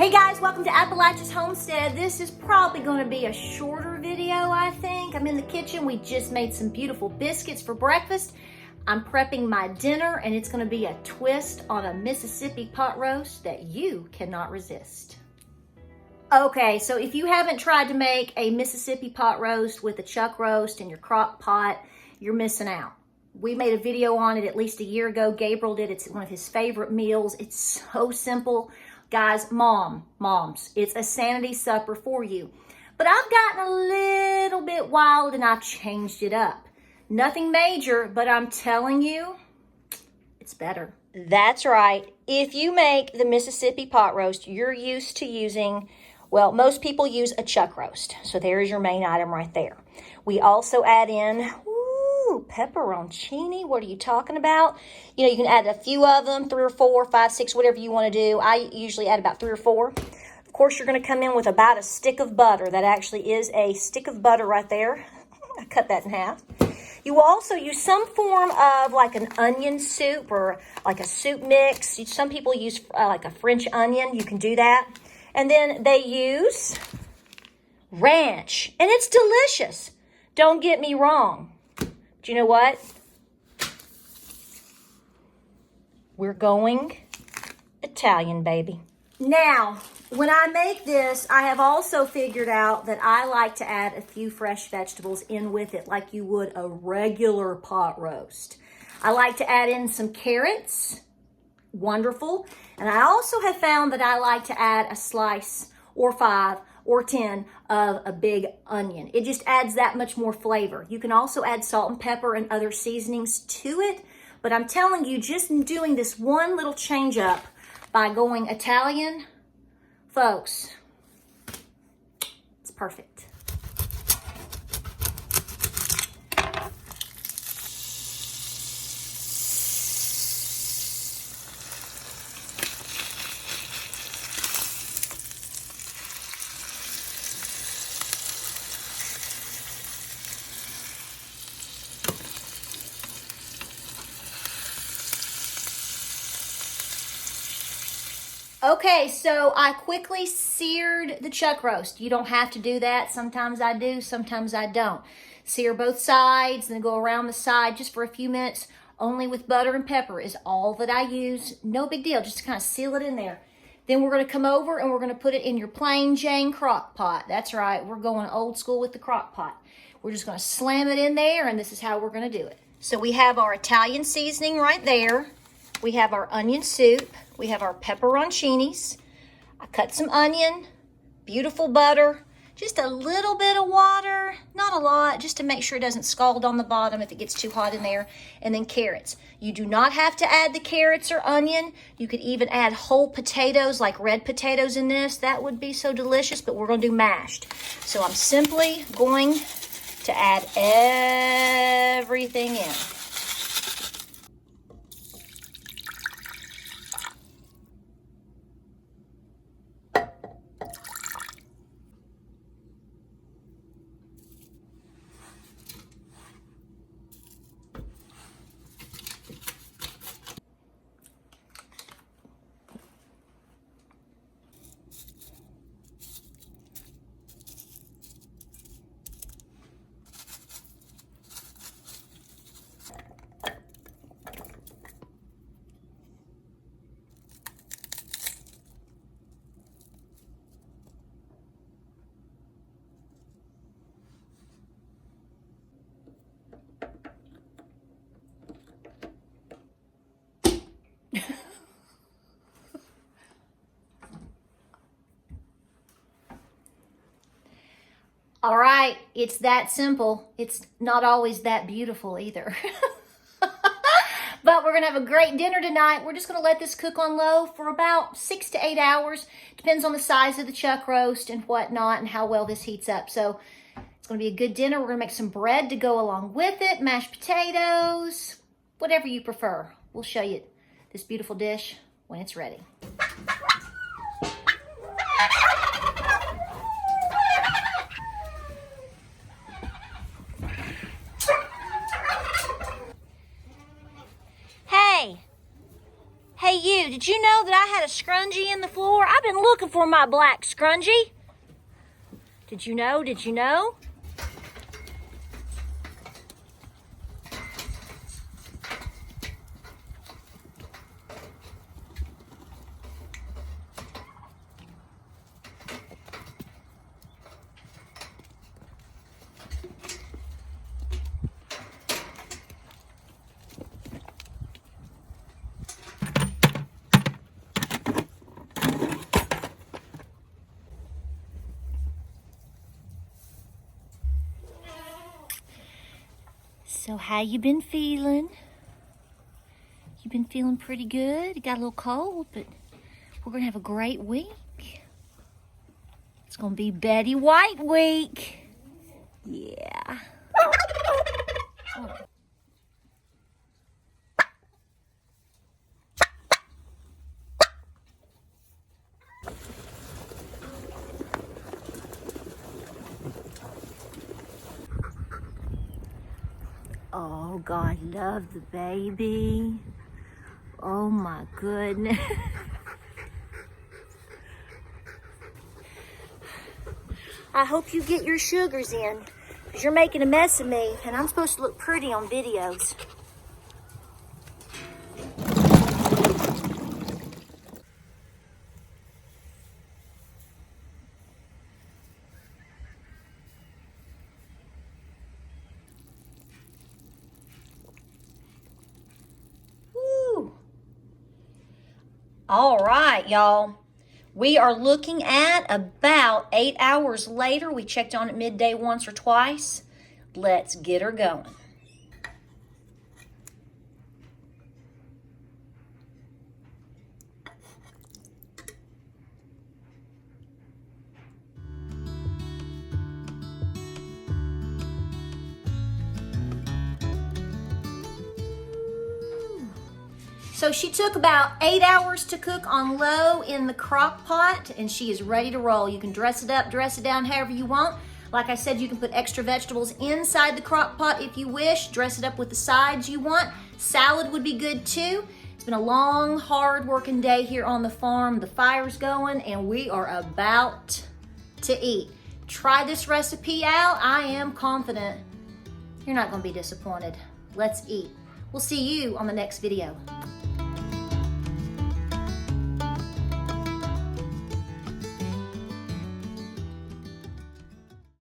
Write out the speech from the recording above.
Hey guys, welcome to Appalachia's Homestead. This is probably going to be a shorter video, I think. I'm in the kitchen. We just made some beautiful biscuits for breakfast. I'm prepping my dinner, and it's going to be a twist on a Mississippi pot roast that you cannot resist. Okay, so if you haven't tried to make a Mississippi pot roast with a chuck roast in your crock pot, you're missing out. We made a video on it at least a year ago. Gabriel did. It's one of his favorite meals. It's so simple. Guys, moms, it's a sanity supper for you. But I've gotten a little bit wild and I've changed it up. Nothing major, but I'm telling you, it's better. That's right. If you make the Mississippi pot roast, you're used to using, well, most people use a chuck roast. So there's your main item right there. We also add in, pepperoncini. What are you talking about? You know, you can add a few of them, 3 or 4, 5, 6, whatever you want to do. I usually add about 3 or 4. Of course, you're going to come in with about a stick of butter. That actually is a stick of butter right there. I cut that in half. You will also use some form of like an onion soup or like a soup mix. Some people use like a French onion. You can do that. And then they use ranch. And it's delicious. Don't get me wrong. Do you know what? We're going Italian, baby. Now, when I make this, I have also figured out that I like to add a few fresh vegetables in with it, like you would a regular pot roast. I like to add in some carrots. Wonderful. And I also have found that I like to add a slice or 5 or 10 of a big onion. It just adds that much more flavor. You can also add salt and pepper and other seasonings to it, but I'm telling you, just doing this one little change up by going Italian, folks, it's perfect. Okay, so I quickly seared the chuck roast. You don't have to do that. Sometimes I do, sometimes I don't. Sear both sides, then go around the side just for a few minutes. Only with butter and pepper is all that I use. No big deal, just to kind of seal it in there. Then we're going to come over and we're going to put it in your plain Jane crock pot. That's right, we're going old school with the crock pot. We're just going to slam it in there, and this is how we're going to do it. So we have our Italian seasoning right there. We have our onion soup. We have our pepperoncinis. I cut some onion, beautiful butter, just a little bit of water, not a lot, just to make sure it doesn't scald on the bottom if it gets too hot in there, and then carrots. You do not have to add the carrots or onion. You could even add whole potatoes, like red potatoes in this. That would be so delicious, but we're going to do mashed. So I'm simply going to add everything in. All right, it's that simple. It's not always that beautiful either. But we're going to have a great dinner tonight. We're just going to let this cook on low for about 6 to 8 hours. Depends on the size of the chuck roast and whatnot and how well this heats up. So it's going to be a good dinner. We're going to make some bread to go along with it, mashed potatoes, whatever you prefer. We'll show you this beautiful dish when it's ready. Hey you, did you know that I had a scrunchie in the floor? I've been looking for my black scrunchie. Did you know? Did you know? So how you been feeling? You been feeling pretty good? You got a little cold, but we're gonna have a great week. It's gonna be Betty White week. Yeah. Oh, God love the baby. Oh my goodness. I hope you get your sugars in, because you're making a mess of me, and I'm supposed to look pretty on videos. Woo. All right, y'all. We are looking at about 8 hours later. We checked on it midday once or twice. Let's get her going. So she took about 8 hours to cook on low in the crock pot, and she is ready to roll. You can dress it up, dress it down however you want. Like I said, you can put extra vegetables inside the crock pot if you wish. Dress it up with the sides you want. Salad would be good too. It's been a long, hard working day here on the farm. The fire's going and we are about to eat. Try this recipe out. I am confident you're not going to be disappointed. Let's eat. We'll see you on the next video.